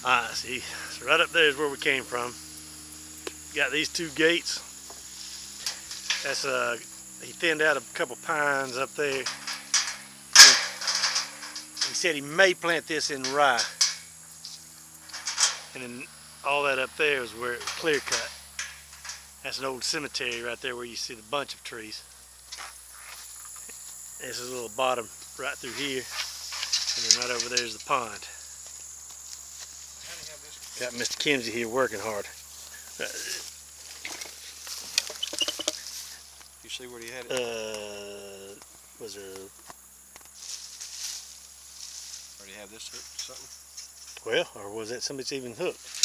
Alright, see, so right up there is where we came from. Got these two gates. That's he thinned out a couple pines up there. He said he may plant this in rye. And then all that up there is where it was clear cut. That's an old cemetery right there where you see the bunch of trees. This is a little bottom right through here. And then right over there is the pond. Got Mr. Kinsey here working hard. You see where he had it? Was there... Or do you have this hooked to something? Well, or was that somebody's even hooked?